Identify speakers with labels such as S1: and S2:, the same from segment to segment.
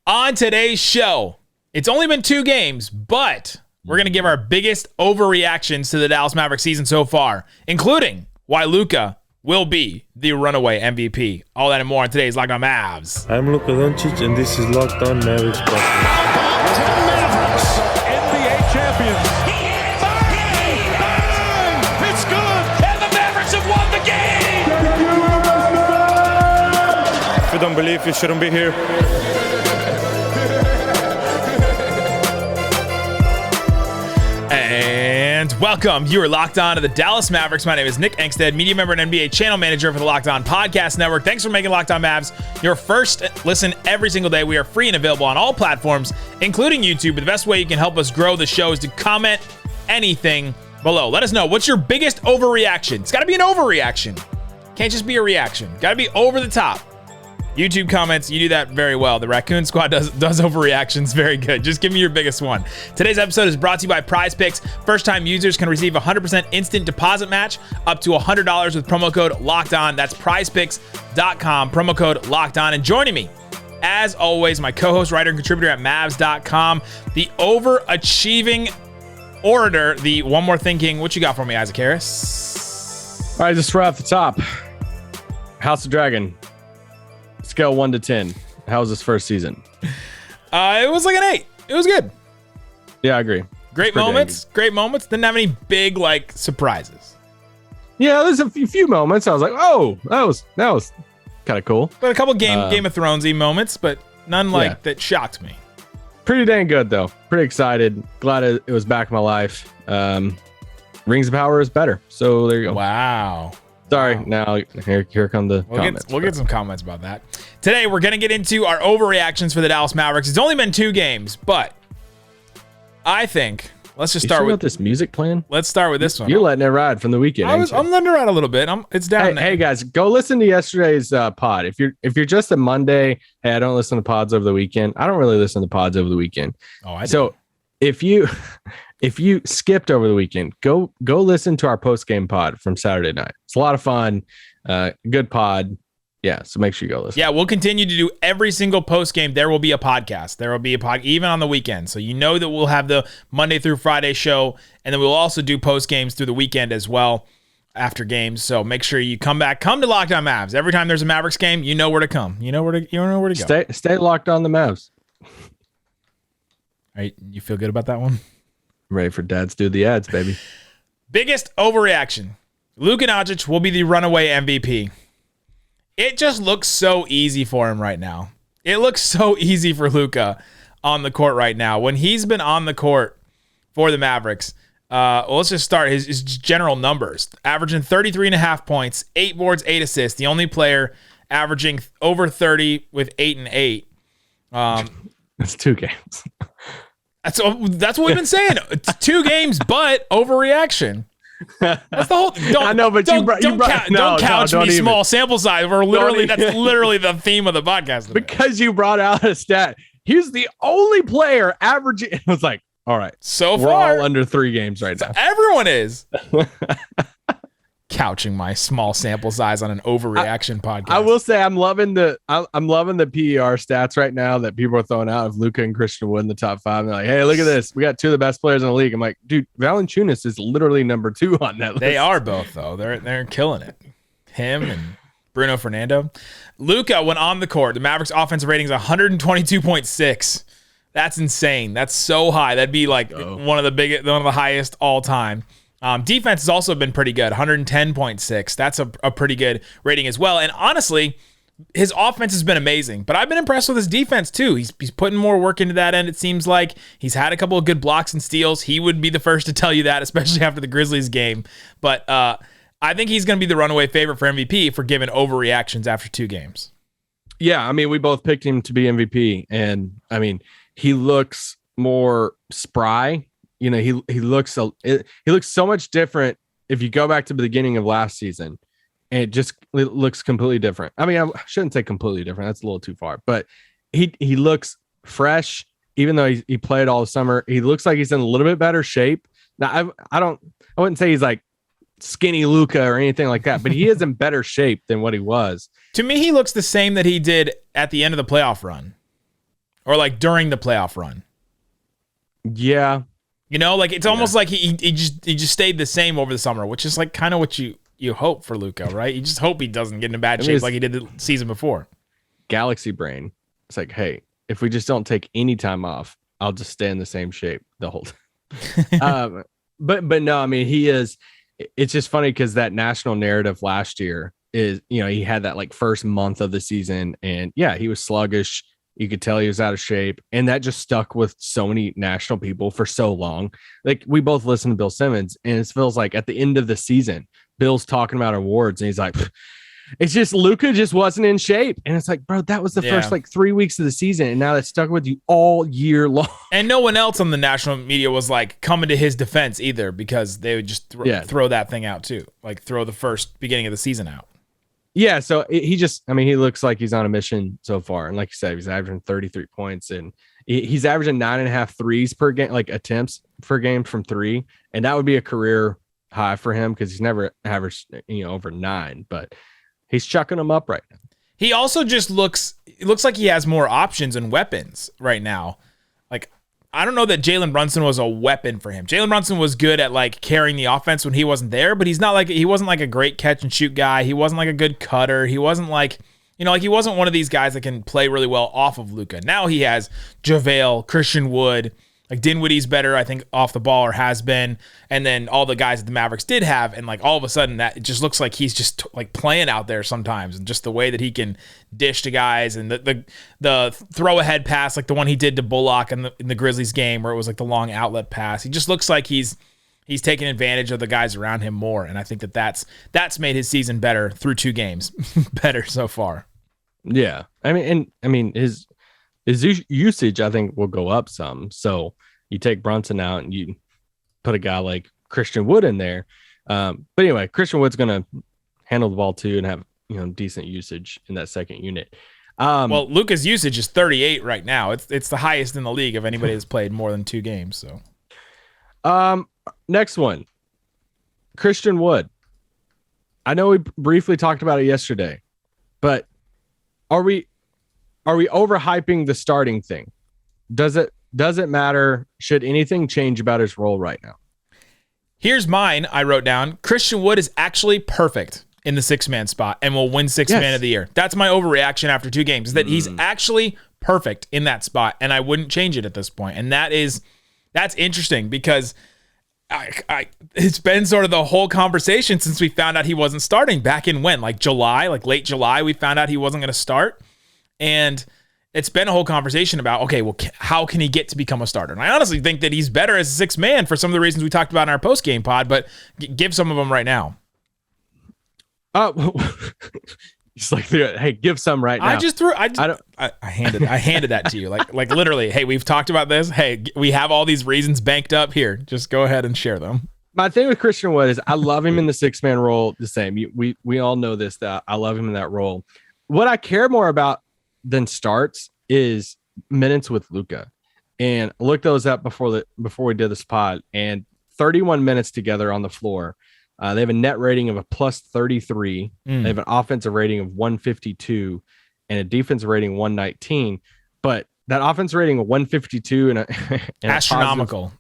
S1: On today's show, it's only been 2 games, but we're going to give our biggest overreactions to the Dallas Mavericks season so far, including why Luka will be the runaway MVP. All that and more on today's Locked On Mavs.
S2: I'm Luka Doncic, and this is Locked On Mavericks podcast.
S3: Mavericks, NBA champions. Bang! It's good, and the Mavericks have won the game.
S2: If you don't believe, you shouldn't be here.
S1: And welcome. You are locked on to the Dallas Mavericks. My name is Nick Angstadt, media member and NBA channel manager for the Locked On Podcast Network. Thanks for making Locked On Mavs your first listen every single day. We are free and available on all platforms, including YouTube. But the best way you can help us grow the show is to comment anything below. Let us know, what's your biggest overreaction? It's got to be an overreaction. Can't just be a reaction. Got to be over the top. YouTube comments, you do that very well. The Raccoon Squad does overreactions very good. Just give me your biggest one. Today's episode is brought to you by Prize Picks. First-time users can receive a 100% instant deposit match up to $100 with promo code LOCKEDON. That's prizepicks.com, promo code LOCKEDON. And joining me, as always, my co-host, writer, and contributor at Mavs.com, the overachieving orator, the one more thinking. What you got for me, Isaac Harris?
S4: All right, just right off the top. House of Dragon. Scale 1 to 10. How was this first season?
S1: It was like an 8. It was good.
S4: Yeah, I agree.
S1: Great moments. Didn't have any big surprises.
S4: Yeah, there's a few moments. I was like, oh, that was kind of cool.
S1: But a couple Game of Thrones-y moments, but none that shocked me.
S4: Pretty dang good though. Pretty excited. Glad it was back in my life. Rings of Power is better. So there you go.
S1: Wow.
S4: Sorry, now here come the comments.
S1: We'll get some comments about that. Today, we're going to get into our overreactions for the Dallas Mavericks. It's only been 2 games, but I think let's just start with
S4: this music plan.
S1: Let's start with this one.
S4: You're letting it ride from the weekend.
S1: I'm letting it ride a little bit. It's down.
S4: Hey guys, go listen to yesterday's pod. If you're just a Monday, hey, I don't listen to pods over the weekend. I don't really listen to pods over the weekend.
S1: Oh, I do.
S4: So if you skipped over the weekend, go listen to our post-game pod from Saturday night. It's a lot of fun. Good pod. Yeah, so make sure you go listen.
S1: Yeah, we'll continue to do every single post-game. There will be a podcast. There will be a pod even on the weekend. So you know that we'll have the Monday through Friday show, and then we'll also do post-games through the weekend as well after games. So make sure you come to Locked On Mavs. Every time there's a Mavericks game, you know where to come. You know where to go.
S4: Stay locked on the Mavs.
S1: All right, you feel good about that one?
S4: Ready for dads do the ads, baby.
S1: Biggest overreaction. Luka Doncic will be the runaway MVP. It just looks so easy for him right now. It looks so easy for Luka on the court right now. When he's been on the court for the Mavericks, let's just start his general numbers. Averaging 33.5 points, 8 boards, 8 assists. The only player averaging over 30 with 8 and 8.
S4: That's 2 games.
S1: That's what we've been saying. It's 2 games, but overreaction. That's the whole. I know, but don't couch me small sample size. That's literally the theme of the podcast today.
S4: Because you brought out a stat. He's the only player averaging. It was like, all right,
S1: so
S4: we're
S1: far
S4: all under 3 games right now.
S1: Everyone is. Couching my small sample size on an overreaction podcast.
S4: I will say I'm loving the PER stats right now that people are throwing out of Luka and Christian Wood in the top 5. And they're like, hey, look at this. We got 2 of the best players in the league. I'm like, dude, Valanciunas is literally number 2 on that list.
S1: They are both though. They're killing it. Him and Bruno Fernando. Luka, when on the court, the Mavericks offensive rating is 122.6. That's insane. That's so high. That'd be one of the highest all time. Defense has also been pretty good, 110.6. That's a pretty good rating as well. And honestly, his offense has been amazing, but I've been impressed with his defense too. He's putting more work into that end. It seems like he's had a couple of good blocks and steals. He would be the first to tell you that, especially after the Grizzlies game. But I think he's going to be the runaway favorite for MVP for giving overreactions after 2 games.
S4: Yeah, I mean, we both picked him to be MVP, and I mean, he looks more spry. You know, he looks so much different if you go back to the beginning of last season, and it looks completely different. I mean, I shouldn't say completely different. That's a little too far, but he looks fresh, even though he played all summer. He looks like he's in a little bit better shape. Now, I wouldn't say he's like skinny Luka or anything like that, but he is in better shape than what he was.
S1: To me, he looks the same that he did at the end of the playoff run. or like during the playoff run.
S4: Yeah.
S1: You know, like it's almost like he just stayed the same over the summer, which is like kind of what you hope for Luka, right? You just hope he doesn't get in bad shape like he did the season before.
S4: Galaxy brain. It's like, hey, if we just don't take any time off, I'll just stay in the same shape the whole time. But no, I mean, he is. It's just funny because that national narrative last year is, you know, he had that like first month of the season, and yeah, he was sluggish. You could tell he was out of shape, and that just stuck with so many national people for so long. Like we both listen to Bill Simmons, and it feels like at the end of the season, Bill's talking about awards, and he's like, it's just Luka just wasn't in shape. And it's like, bro, that was the first like 3 weeks of the season, and now that's stuck with you all year long.
S1: And no one else on the national media was like coming to his defense either, because they would just throw that thing out too, like throw the first beginning of the season out.
S4: Yeah, so he looks like he's on a mission so far. And like you said, he's averaging 33 points, and he's averaging 9.5 threes per game, like attempts per game from three. And that would be a career high for him because he's never averaged, over 9, but he's chucking them up right now.
S1: He also just looks like he has more options and weapons right now. Like, I don't know that Jalen Brunson was a weapon for him. Jalen Brunson was good at like carrying the offense when he wasn't there, but he wasn't like a great catch and shoot guy. He wasn't like a good cutter. He wasn't like, he wasn't one of these guys that can play really well off of Luka. Now he has JaVale, Christian Wood, like Dinwiddie's better, I think, off the ball, or has been. And then all the guys that the Mavericks did have. And like all of a sudden that it just looks like he's just like playing out there sometimes. And just the way that he can dish to guys, and the throw ahead pass, like the one he did to Bullock in the Grizzlies game where it was like the long outlet pass. He just looks like he's taking advantage of the guys around him more. And I think that's made his season better through 2 games. Better so far.
S4: Yeah. I mean, his usage, I think, will go up some. So you take Brunson out and you put a guy like Christian Wood in there. But anyway, Christian Wood's going to handle the ball too and have, decent usage in that second unit.
S1: Well, Luka's usage is 38 right now. It's the highest in the league of anybody that's played more than 2 games. So,
S4: next one, Christian Wood. I know we briefly talked about it yesterday, but are we overhyping the starting thing? Does it matter? Should anything change about his role right now?
S1: Here's mine. I wrote down Christian Wood is actually perfect in the 6-man spot and will win 6th man of the year. That's my overreaction after 2 games, is that he's actually perfect in that spot, and I wouldn't change it at this point. And that's interesting because it's been sort of the whole conversation since we found out he wasn't starting back in late July, we found out he wasn't going to start. And it's been a whole conversation about, okay, well, how can he get to become a starter? And I honestly think that he's better as a 6th man for some of the reasons we talked about in our post-game pod, but give some of them right now.
S4: He's like, hey, give some right now.
S1: I handed that to you. Like literally, hey, we've talked about this. Hey, we have all these reasons banked up here. Just go ahead and share them.
S4: My thing with Christian Wood is I love him in the 6-man role the same. We all know this, that I love him in that role. What I care more about than starts is minutes with Luka. And I looked those up before we did this pod, and 31 minutes together on the floor. They have a net rating of a plus 33. They have an offensive rating of 152 and a defensive rating 119. But that offensive rating of 152 and
S1: astronomical.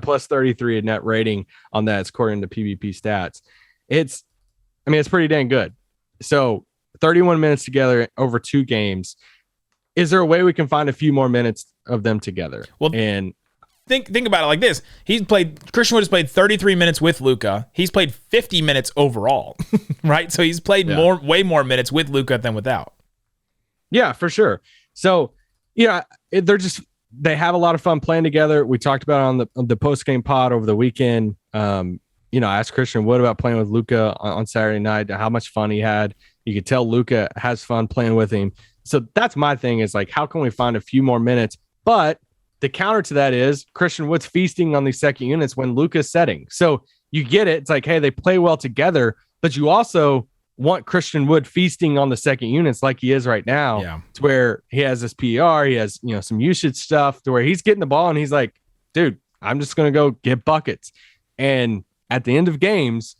S4: Plus 33 a net rating on that, according to PvP stats. It's pretty dang good. So 31 minutes together over 2 games. Is there a way we can find a few more minutes of them together?
S1: Well, and think about it like this. Christian Wood has played 33 minutes with Luka. He's played 50 minutes overall, right? So he's played way more minutes with Luka than without. Yeah, for sure. So, they have a lot of fun playing together. We talked about it on the post-game pod over the weekend. I asked Christian Wood about playing with Luka on Saturday night, how much fun he had. You could tell Luka has fun playing with him. So that's my thing, is like, how can we find a few more minutes? But the counter to that is Christian Wood's feasting on these second units when Luka's setting. So you get it. It's like, hey, they play well together, but you also want Christian Wood feasting on the second units like he is right now. Yeah.
S4: It's where he has this PER, he has, some usage stuff to where he's getting the ball and he's like, dude, I'm just going to go get buckets. And at the end of games,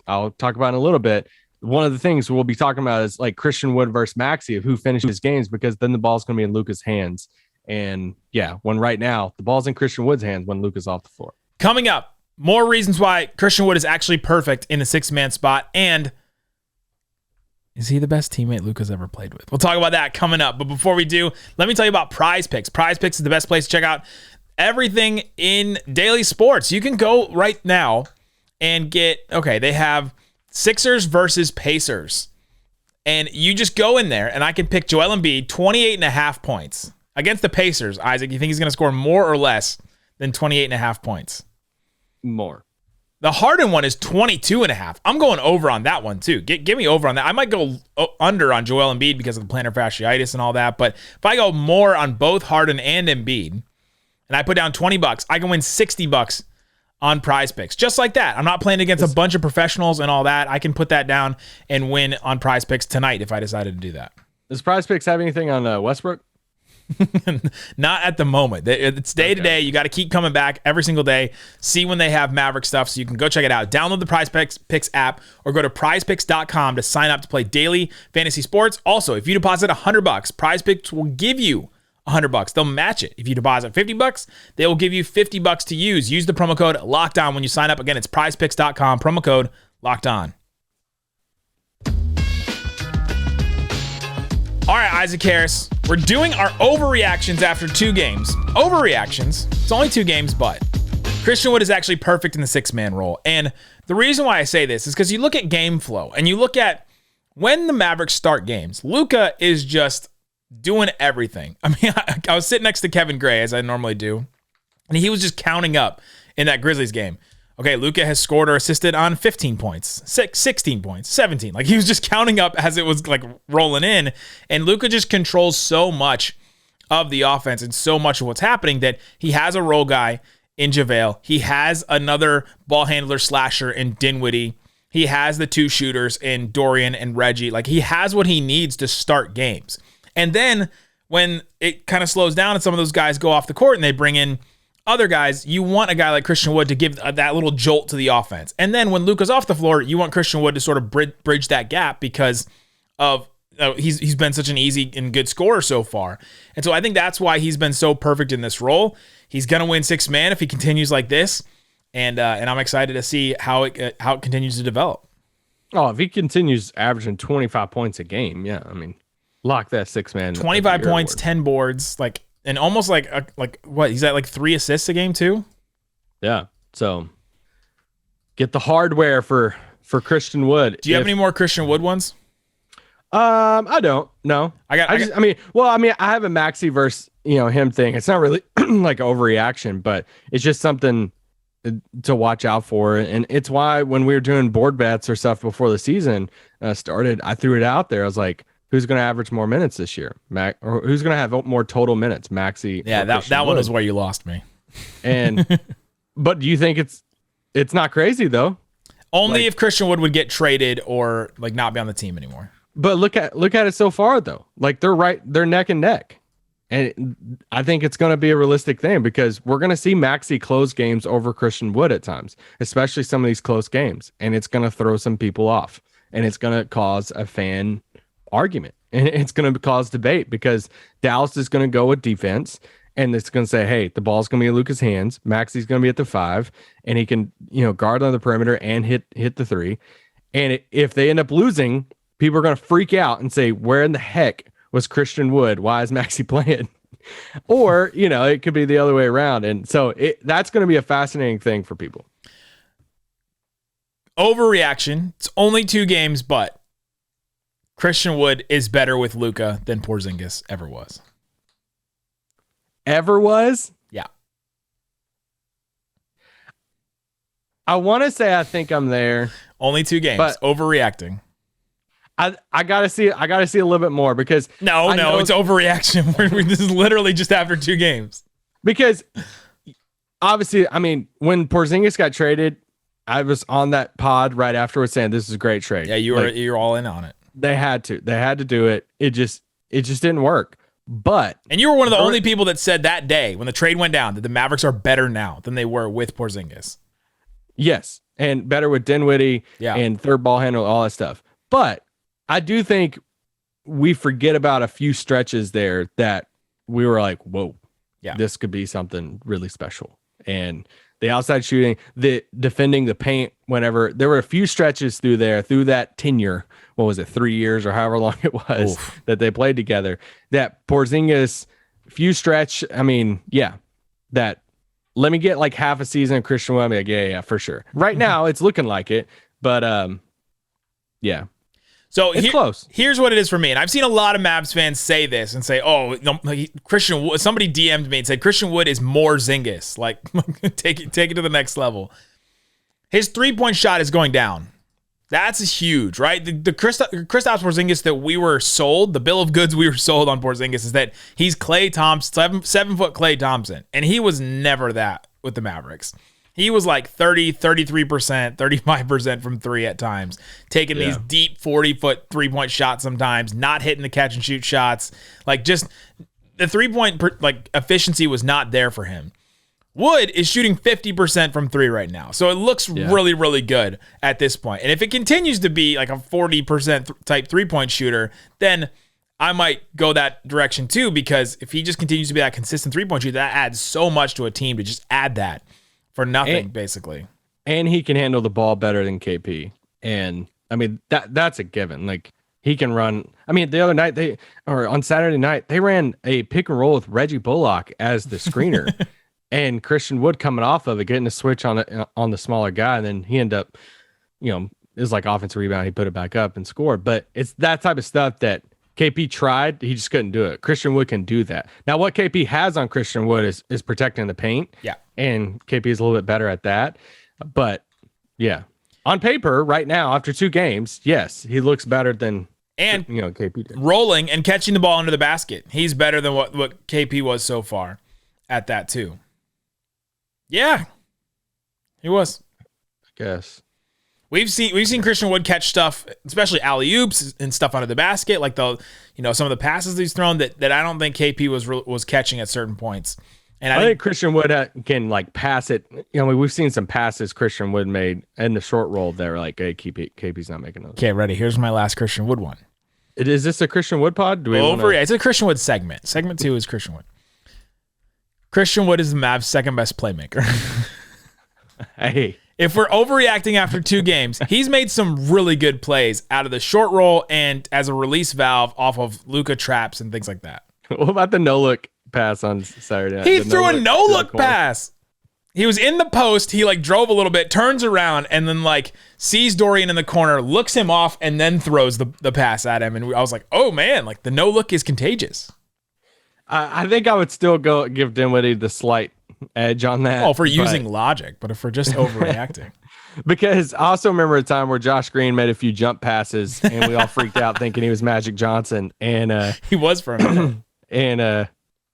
S4: I'll talk about in a little bit, one of the things we'll be talking about is like Christian Wood versus Maxey of who finishes games, because then the ball's going to be in Luka's hands. And yeah, when right now the ball's in Christian Wood's hands when Luka's off the floor.
S1: Coming up, more reasons why Christian Wood is actually perfect in the 6-man spot. And is he the best teammate Luka's ever played with? We'll talk about that coming up. But before we do, let me tell you about Prize Picks. Prize Picks is the best place to check out everything in daily sports. You can go right now and they have Sixers versus Pacers. And you just go in there, and I can pick Joel Embiid 28.5 points against the Pacers. Isaac, you think he's going to score more or less than 28.5 points?
S4: More.
S1: The Harden one is 22.5. I'm going over on that one, too. Give me over on that. I might go under on Joel Embiid because of the plantar fasciitis and all that. But if I go more on both Harden and Embiid, and I put down $20, I can win $60 on Prize Picks. Just like that. I'm not playing against a bunch of professionals and all that. I can put that down and win on Prize Picks tonight if I decided to do that.
S4: Does Prize Picks have anything on Westbrook?
S1: Not at the moment. It's day to day. You got to keep coming back every single day. See when they have Maverick stuff, so you can go check it out. Download the Prize Picks app or go to prizepicks.com to sign up to play daily fantasy sports. Also, if you deposit $100, Prize Picks will give you $100. They'll match it. If you deposit $50, they will give you $50 to use. Use the promo code LOCKEDON when you sign up. Again, it's prizepicks.com, promo code LOCKEDON. All right, Isaac Harris, we're doing our overreactions after 2 games. Overreactions, it's only 2 games, but Christian Wood is actually perfect in the 6-man role. And the reason why I say this is because you look at game flow and you look at when the Mavericks start games, Luka is just doing everything. I mean, I was sitting next to Kevin Gray, as I normally do, and he was just counting up in that Grizzlies game. Okay, Luka has scored or assisted on 15 points, 16 points, 17. Like, he was just counting up as it was, like, rolling in. And Luka just controls so much of the offense and so much of what's happening that he has a role guy in JaVale. He has another ball handler slasher in Dinwiddie. He has the 2 shooters in Dorian and Reggie. Like, he has what he needs to start games. And then when it kind of slows down and some of those guys go off the court and they bring in other guys, you want a guy like Christian Wood to give that little jolt to the offense. And then when Luka's off the floor, you want Christian Wood to sort of bridge that gap because of he's been such an easy and good scorer so far. And so I think that's why he's been so perfect in this role. He's going to win 6-man if he continues like this. And I'm excited to see how it continues to develop.
S4: Oh, if he continues averaging 25 points a game, yeah, I mean, lock that 6-man.
S1: 25 points, 10 boards, and almost like what? He's at like 3 assists a game too.
S4: Yeah. So get the hardware for Christian Wood.
S1: Do you have any more Christian Wood ones?
S4: I don't. No. I have a Maxey versus him thing. It's not really like overreaction, but it's just something to watch out for. And it's why when we were doing board bets or stuff before the season started, I threw it out there. I was like, who's going to average more minutes this year? Or who's going to have more total minutes? Maxey.
S1: Yeah, that one was where you lost me.
S4: And but do you think it's not crazy though?
S1: Only if Christian Wood would get traded or like not be on the team anymore.
S4: But look at it so far though. Like they're neck and neck. And I think it's going to be a realistic thing because we're going to see Maxey close games over Christian Wood at times, especially some of these close games. And it's going to throw some people off and it's going to cause a fan argument and it's going to cause debate because Dallas is going to go with defense and it's going to say, hey, the ball's going to be in Luka's hands. Maxey's going to be at the 5 and he can, guard on the perimeter and hit the 3. And if they end up losing, people are going to freak out and say, where in the heck was Christian Wood? Why is Maxey playing? Or, it could be the other way around. And so that's going to be a fascinating thing for people.
S1: Overreaction. It's only 2 games, but Christian Wood is better with Luka than Porzingis ever was.
S4: Ever was?
S1: Yeah.
S4: I want to say I think I'm there.
S1: Only 2 games. But overreacting.
S4: I gotta see a little bit more because
S1: no, it's overreaction. This is literally just after 2 games.
S4: Because obviously, I mean, when Porzingis got traded, I was on that pod right afterwards saying this is a great trade.
S1: Yeah, you're all in on it.
S4: They had to do it. It just didn't work. And
S1: you were one of the only people that said that day when the trade went down that the Mavericks are better now than they were with Porzingis.
S4: Yes, and better with Dinwiddie and third ball handler, all that stuff. But I do think we forget about a few stretches there that we were like, whoa, this could be something really special. And the outside shooting, the defending the paint, whenever there were a few stretches through that tenure, what was it, 3 years or however long it was that they played together, that Porzingis few stretch. I mean, that let me get like half a season of Christian Wood. Like, yeah, for sure. Right now it's looking like it, but yeah.
S1: So
S4: it's close.
S1: Here's what it is for me. And I've seen a lot of Mavs fans say this and say, oh, no, Christian Wood, somebody DM'd me and said Christian Wood is more Zingis. Like, take it to the next level. His 3-point shot is going down. That's huge, right? The Kristaps Porzingis that we were sold, the bill of goods we were sold on Porzingis is that he's Klay Thompson, 7-foot Klay Thompson. And he was never that with the Mavericks. He was like 30, 33%, 35% from three at times, taking these deep 40-foot 3-point shots sometimes, not hitting the catch and shoot shots. Like, just the 3-point efficiency was not there for him. Wood is shooting 50% from three right now. So it looks really, really good at this point. And if it continues to be like a 40% type 3-point shooter, then I might go that direction too, because if he just continues to be that consistent 3-point shooter, that adds so much to a team to just add that for nothing, basically.
S4: And he can handle the ball better than KP. And I mean, that's a given. Like, he can run. I mean, the other night on Saturday night, they ran a pick and roll with Reggie Bullock as the screener. And Christian Wood coming off of it, getting a switch on the smaller guy, and then he ended up, it was like offensive rebound. He put it back up and scored. But it's that type of stuff that KP tried. He just couldn't do it. Christian Wood can do that. Now, what KP has on Christian Wood is protecting the paint.
S1: Yeah.
S4: And KP is a little bit better at that. But, yeah, on paper right now, after 2 games, yes, he looks better than KP did.
S1: Rolling and catching the ball under the basket. He's better than what KP was so far at that too. Yeah, he was.
S4: I guess.
S1: We've seen Christian Wood catch stuff, especially alley-oops and stuff under the basket, like some of the passes he's thrown that I don't think KP was catching at certain points. And
S4: I think Christian Wood can like pass it. We've seen some passes Christian Wood made in the short roll there. Like, hey, KP's not making those.
S1: Okay, ready. Here's my last Christian Wood one.
S4: Is this a Christian Wood pod?
S1: It's a Christian Wood segment. Segment 2 is Christian Wood. Christian Wood is the Mavs' second best playmaker.
S4: Hey.
S1: If we're overreacting after 2 games, he's made some really good plays out of the short roll and as a release valve off of Luka traps and things like that.
S4: What about the no-look pass on Saturday night?
S1: He threw a no-look pass. He was in the post. He drove a little bit, turns around, and then sees Dorian in the corner, looks him off, and then throws the pass at him. And I was like, oh, man, the no-look is contagious.
S4: I think I would still give Dinwiddie the slight edge on that.
S1: Oh, for using logic, but if we're just overreacting.
S4: Because I also remember a time where Josh Green made a few jump passes and we all freaked out thinking he was Magic Johnson. And
S1: he was for a minute.
S4: And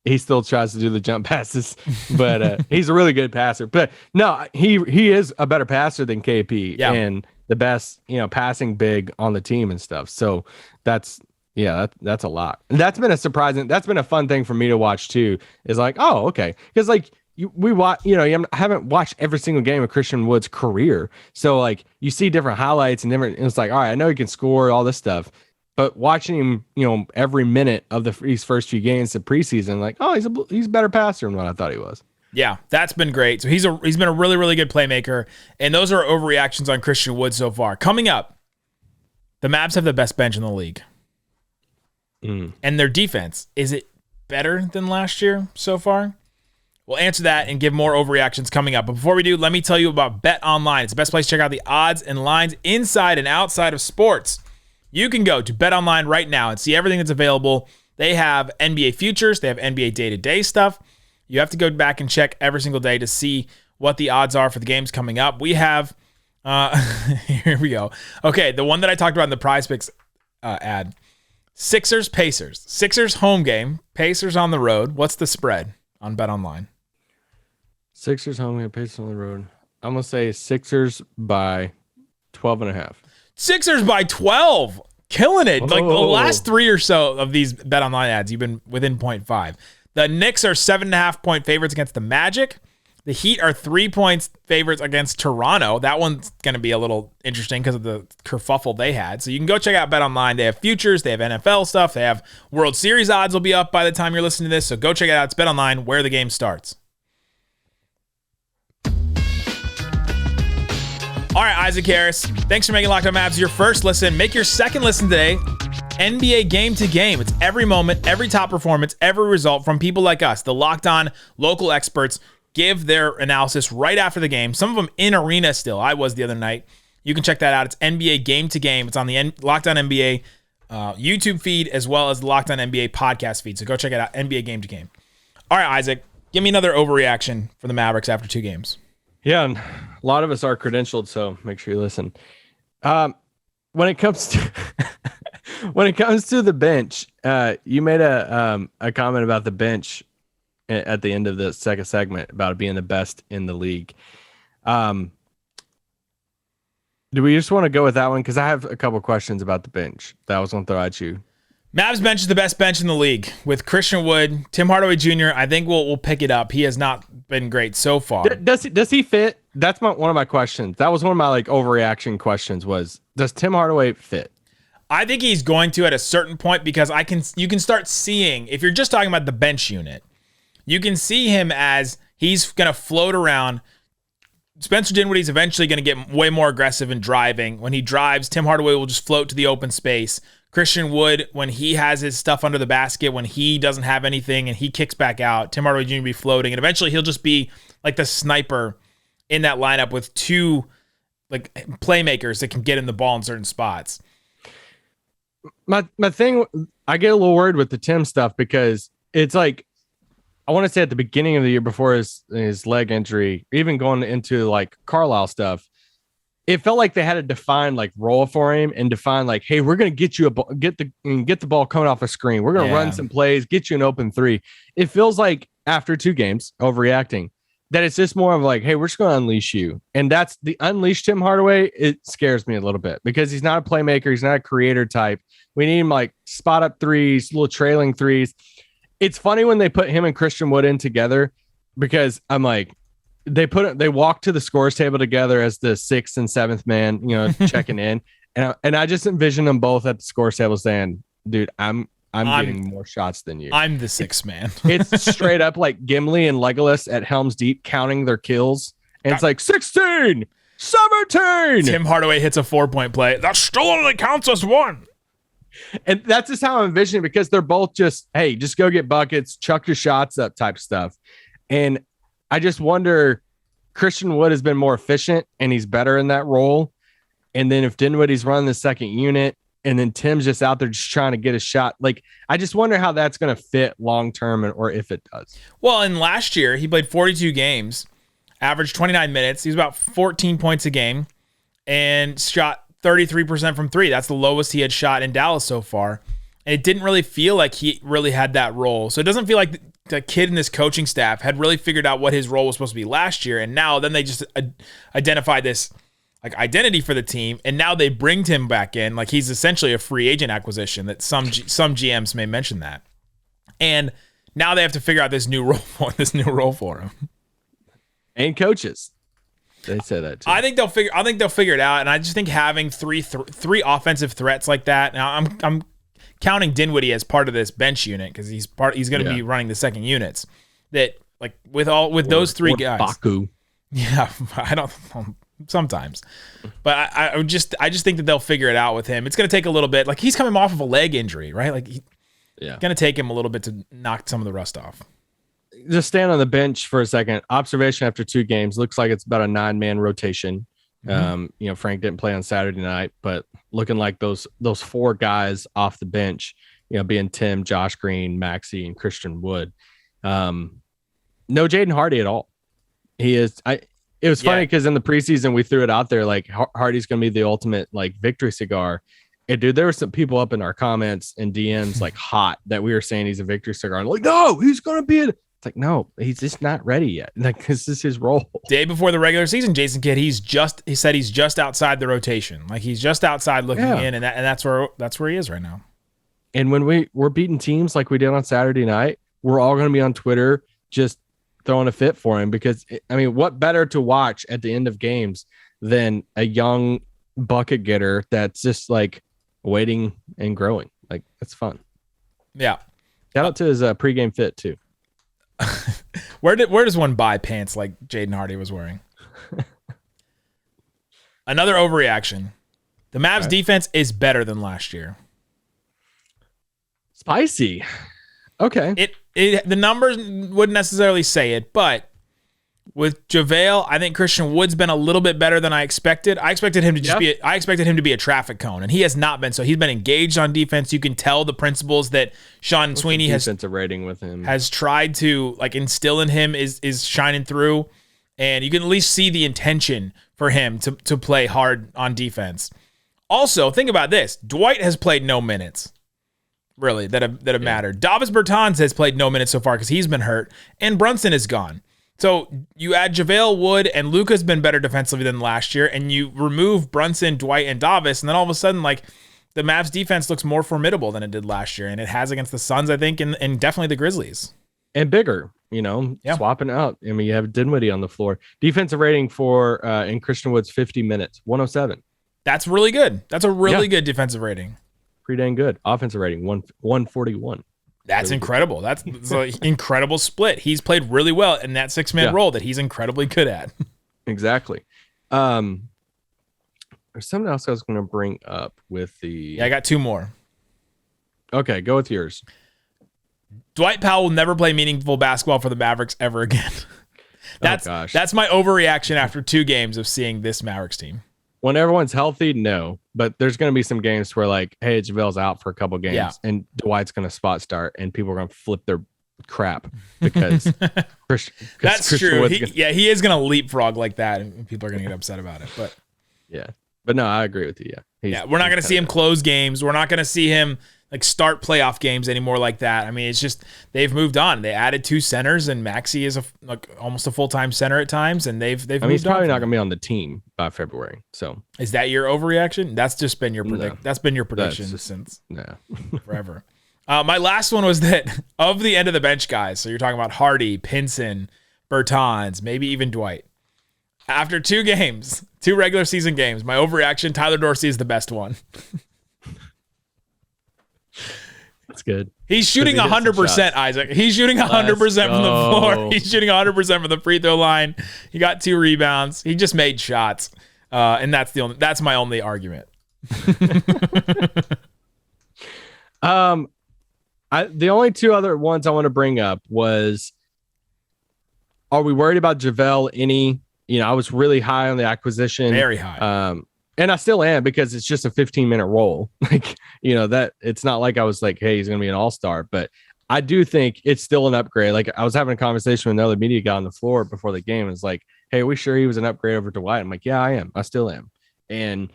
S4: he still tries to do the jump passes, but he's a really good passer. But no, he is a better passer than KP and the best, passing big on the team and stuff. So that's a lot. And that's been a fun thing for me to watch too, is like, oh, okay. Because we watch, I haven't watched every single game of Christian Wood's career. So you see different highlights and it's like, all right, I know he can score all this stuff, but watching him, every minute of these first few games of preseason, he's a better passer than what I thought he was.
S1: Yeah, that's been great. So he's been a really, really good playmaker. And those are overreactions on Christian Wood so far. Coming up, the Mavs have the best bench in the league. And their defense, is it better than last year so far? We'll answer that and give more overreactions coming up. But before we do, let me tell you about BetOnline. It's the best place to check out the odds and lines inside and outside of sports. You can go to BetOnline right now and see everything that's available. They have NBA futures. They have NBA day-to-day stuff. You have to go back and check every single day to see what the odds are for the games coming up. We have, here we go. Okay, the one that I talked about in the Prize Picks ad. Sixers, Pacers. Sixers home game. Pacers on the road. What's the spread on BetOnline?
S4: Sixers home game, Pacers on the road. I'm going to say Sixers by 12.5. Sixers
S1: by 12. Killing it. The last 3 or so of these BetOnline ads, you've been within 0.5. The Knicks are 7.5 point favorites against the Magic. The Heat are 3 points favorites against Toronto. That one's going to be a little interesting because of the kerfuffle they had. So you can go check out BetOnline. They have futures. They have NFL stuff. They have World Series odds will be up by the time you're listening to this. So go check it out. It's BetOnline, where the game starts. All right, Isaac Harris, thanks for making Locked On Mavs your first listen. Make your second listen today. NBA Game to Game. It's every moment, every top performance, every result from people like us, the Locked On local experts. Give their analysis right after the game. Some of them in arena still. I was the other night. You can check that out. It's NBA Game to Game. It's on the Locked On NBA YouTube feed as well as the Locked On NBA podcast feed. So go check it out. NBA Game to Game. All right, Isaac, give me another overreaction for the Mavericks after 2 games.
S4: Yeah, and a lot of us are credentialed, so make sure you listen. When it comes to the bench, you made a comment about the bench at the end of the second segment about it being the best in the league. Do we just want to go with that one? Because I have a couple questions about the bench that I was going to throw at you.
S1: Mavs bench is the best bench in the league with Christian Wood, Tim Hardaway Jr. I think we'll pick it up. He has not been great so far.
S4: Does he fit? That's one of my questions. That was one of my overreaction questions was, does Tim Hardaway fit?
S1: I think he's going to at a certain point because you can start seeing, if you're just talking about the bench unit, you can see him as he's going to float around. Spencer Dinwiddie's eventually going to get way more aggressive in driving. When he drives, Tim Hardaway will just float to the open space. Christian Wood, when he has his stuff under the basket, when he doesn't have anything and he kicks back out, Tim Hardaway Jr. will be floating. And eventually he'll just be like the sniper in that lineup with 2 playmakers that can get him the ball in certain spots.
S4: My thing, I get a little worried with the Tim stuff because it's like, I want to say at the beginning of the year before his leg injury, even going into Carlisle stuff, it felt like they had a defined role for him and define hey, we're going to get you get the ball coming off a screen. We're going to run some plays, get you an open 3. It feels like after 2 games, overreacting, that it's just more of hey, we're just going to unleash you. And that's the unleash Tim Hardaway. It scares me a little bit because he's not a playmaker. He's not a creator type. We need him spot up 3s, little trailing 3s. It's funny when they put him and Christian Wood in together because I'm they walk to the scores table together as the 6th and 7th man, checking in. And I just envision them both at the scores table saying, dude, I'm getting more shots than you.
S1: I'm the 6th man.
S4: It's straight up like Gimli and Legolas at Helm's Deep counting their kills. And it's 16, 17.
S1: Tim Hardaway hits a 4-point play. That still only counts as 1.
S4: And that's just how I'm envisioning it because they're both just, hey, just go get buckets, chuck your shots up type stuff. And I just wonder, Christian Wood has been more efficient and he's better in that role. And then if Dinwiddie's running the second unit and then Tim's just out there just trying to get a shot, I just wonder how that's going to fit long-term or if it does.
S1: Well, and last year he played 42 games, averaged 29 minutes. He was about 14 points a game and shot 33% from 3. That's the lowest he had shot in Dallas so far. And it didn't really feel like he really had that role. So it doesn't feel like the kid in this coaching staff had really figured out what his role was supposed to be last year. And now then they just identified this identity for the team. And now they bring him back in. He's essentially a free agent acquisition that some GMs may mention that. And now they have to figure out this new role for him.
S4: And coaches. They say that too.
S1: I think they'll figure it out, and I just think having three offensive threats like that. Now I'm counting Dinwiddie as part of this bench unit because he's going to be running the second units. That with those 3 guys.
S4: Baku.
S1: Yeah, I don't sometimes, but I just think that they'll figure it out with him. It's going to take a little bit. He's coming off of a leg injury, right? Going to take him a little bit to knock some of the rust off.
S4: Just stand on the bench for a second. Observation after 2 games. Looks like it's about a 9-man rotation. Mm-hmm. Frank didn't play on Saturday night, but looking like those 4 guys off the bench, being Tim, Josh Green, Maxey, and Christian Wood. No Jaden Hardy at all. He is. It was funny because in the preseason we threw it out there Hardy's going to be the ultimate victory cigar. And dude, there were some people up in our comments and DMs hot that we were saying he's a victory cigar. And no, he's going to be it. It's no, he's just not ready yet. This is his role.
S1: Day before the regular season, Jason Kidd, he said he's just outside the rotation. He's just outside looking in, and that's where he is right now.
S4: And when we're beating teams like we did on Saturday night, we're all going to be on Twitter just throwing a fit for him because, I mean, what better to watch at the end of games than a young bucket getter that's just like waiting and growing? Like, it's fun.
S1: Yeah.
S4: Shout out to his pregame fit too.
S1: Where does one buy pants like Jaden Hardy was wearing? Another overreaction. The Mavs defense is better than last year.
S4: Spicy. Okay.
S1: The numbers wouldn't necessarily say it, but with JaVale, I think Christian Wood's been a little bit better than I expected. I expected him to be a traffic cone, and he has not been. So he's been engaged on defense. You can tell the principles that Sean Sweeney has tried to like instill in him is shining through, and you can at least see the intention for him to play hard on defense. Also, think about this: Dwight has played no minutes. Really, that have mattered. Davis Bertans has played no minutes so far because he's been hurt, and Brunson is gone. So you add JaVale, Wood, and Luka's been better defensively than last year, and you remove Brunson, Dwight, and Davis, and then all of a sudden, like, the Mavs defense looks more formidable than it did last year, and it has against the Suns, I think, and definitely the Grizzlies.
S4: And bigger, swapping out. I mean, you have Dinwiddie on the floor. Defensive rating for in Christian Wood's 50 minutes, 107.
S1: That's really good. That's a really good defensive rating.
S4: Pretty dang good. Offensive rating, 141.
S1: That's incredible. That's an incredible split. He's played really well in that 6-man role that he's incredibly good at.
S4: Exactly. There's something else I was going to bring up with the...
S1: Yeah, I got two more.
S4: Okay, go with yours.
S1: Dwight Powell will never play meaningful basketball for the Mavericks ever again. That's my overreaction after 2 games of seeing this Mavericks team.
S4: When everyone's healthy, no. But there's going to be some games where, like, hey, JaVale's out for a couple games, and Dwight's going to spot start, and people are going to flip their crap because
S1: that's true. He is going to leapfrog like that, and people are going to get upset about it. But
S4: but no, I agree with you.
S1: We're not going to see him close games. We're not going to see him like start playoff games anymore like that. I mean, it's just they've moved on. They added 2 centers, and Maxey is almost a full-time center at times, and they've moved on.
S4: He's probably not going to be on the team by February. So
S1: is that your overreaction? That's just been your That's been your prediction since forever. My last one was that of the end of the bench guys. So you're talking about Hardy, Pinson, Bertans, maybe even Dwight. After 2 games, 2 regular season games, my overreaction: Tyler Dorsey is the best one.
S4: That's good.
S1: He's shooting 100%, Isaac. He's shooting 100% from the floor. He's shooting 100% from the free throw line. He got 2 rebounds. He just made shots. And that's my only argument.
S4: The only 2 other ones I want to bring up was, are we worried about JaVale any? I was really high on the acquisition.
S1: Very high.
S4: And I still am because it's just a 15-minute role. Like, that it's not like I was like, hey, he's going to be an all-star. But I do think it's still an upgrade. Like, I was having a conversation with another media guy on the floor before the game. It's like, hey, are we sure he was an upgrade over Dwight? I'm like, yeah, I am. I still am. And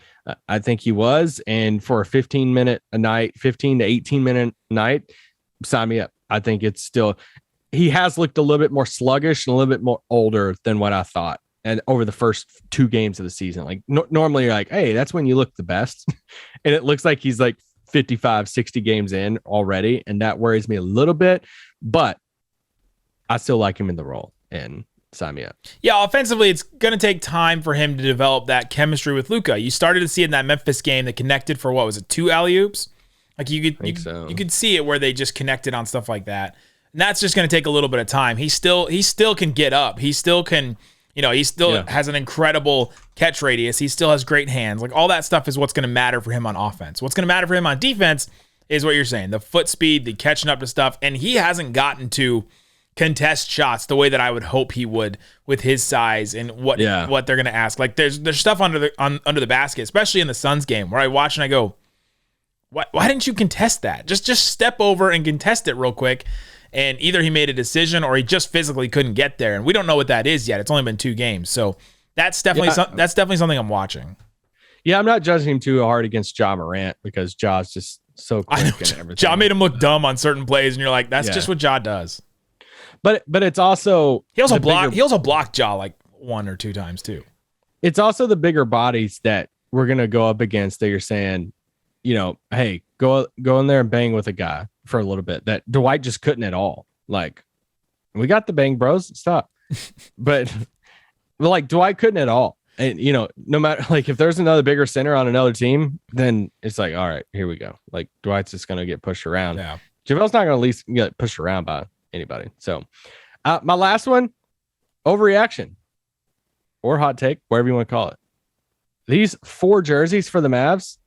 S4: I think he was. And for a 15-minute a night, 15 to 18-minute night, sign me up. I think it's still – he has looked a little bit more sluggish and a little bit more older than what I thought. And over the first 2 games of the season, like normally you're like, hey, that's when you look the best. And it looks like he's like 55, 60 games in already. And that worries me a little bit, but I still like him in the role, and sign me up. Yeah.
S1: Offensively, it's going to take time for him to develop that chemistry with Luka. You started to see it in that Memphis game that connected for 2 alley-oops. Like you could see it where they just connected on stuff like that. And that's just going to take a little bit of time. He still can get up. He still can, he still has an incredible catch radius. He still has great hands. Like, all that stuff is what's going to matter for him on offense. What's going to matter for him on defense is what you're saying, the foot speed, the catching up to stuff. And he hasn't gotten to contest shots the way that I would hope he would with his size and what they're going to ask. Like, there's stuff under the basket, especially in the Suns game, where I watch and I go, why didn't you contest that? Just step over and contest it real quick. And either he made a decision or he just physically couldn't get there. And we don't know what that is yet. It's only been 2 games. So that's definitely something I'm watching.
S4: Yeah, I'm not judging him too hard against Ja Morant because Ja's just so quick and everything.
S1: Ja made him look dumb on certain plays, and you're like, that's just what Ja does.
S4: But it's also
S1: he also blocked Ja like 1 or 2 times too.
S4: It's also the bigger bodies that we're gonna go up against that you're saying, hey, go in there and bang with a guy for a little bit that Dwight just couldn't at all. Like, We got the Bang Bros. Stop. but like Dwight couldn't at all. And, no matter like if there's another bigger center on another team, then it's like, all right, here we go. Like Dwight's just going to get pushed around.
S1: Yeah.
S4: JaVale's not going to at least get pushed around by anybody. So my last one, overreaction or hot take, whatever you want to call it. These 4 jerseys for the Mavs,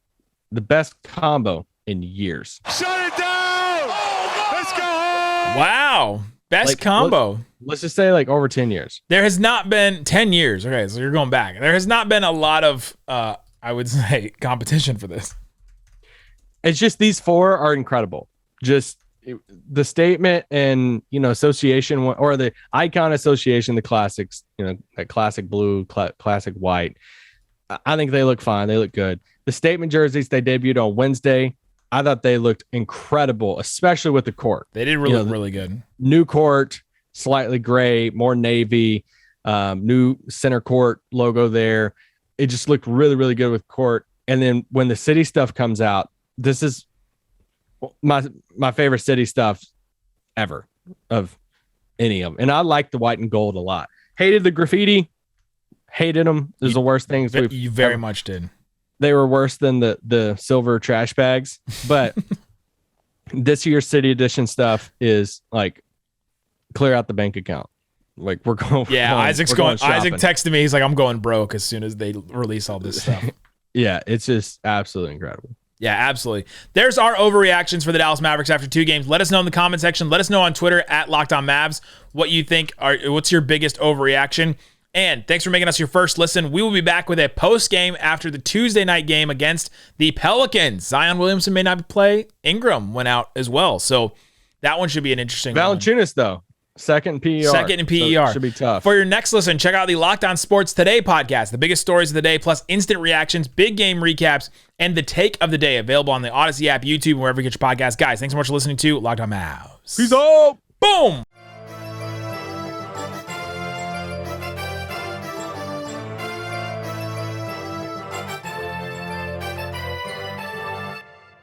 S4: the best combo in years.
S3: Shut it down! Let's go home!
S1: Wow. Best combo.
S4: Let's just say like over 10 years.
S1: There has not been 10 years. Okay, so you're going back. There has not been a lot of, I would say, competition for this.
S4: It's just these 4 are incredible. Just the statement and, association or the icon association, the classics, that classic blue, classic white. I think they look fine. They look good. The statement jerseys they debuted on Wednesday, I thought they looked incredible, especially with the court.
S1: They did really good.
S4: New court, slightly gray, more navy, new center court logo there. It just looked really, really good with court. And then when the city stuff comes out, this is my favorite city stuff ever of any of them. And I like the white and gold a lot. Hated the graffiti. Hated them. It was the worst things
S1: you very much did.
S4: They were worse than the silver trash bags. But this year's city edition stuff is like clear out the bank account. Like we're going.
S1: Yeah, Isaac's going. Isaac
S4: shopping.
S1: texted me. He's like, I'm going broke as soon as they release all this stuff.
S4: Yeah, it's just absolutely incredible.
S1: Yeah, absolutely. There's our overreactions for the Dallas Mavericks after 2 games. Let us know in the comment section. Let us know on Twitter at LockedOnMavs what you think. What's your biggest overreaction? And thanks for making us your first listen. We will be back with a post game after the Tuesday night game against the Pelicans. Zion Williamson may not play. Ingram went out as well, so that one should be an interesting one.
S4: Valanciunas though. Second PER.
S1: Second in PER.
S4: So should be tough.
S1: For your next listen, check out the Locked On Sports Today podcast, the biggest stories of the day, plus instant reactions, big game recaps, and the take of the day available on the Odyssey app, YouTube, wherever you get your podcast. Guys, thanks so much for listening to Locked On Mavs.
S4: Peace out.
S1: Boom.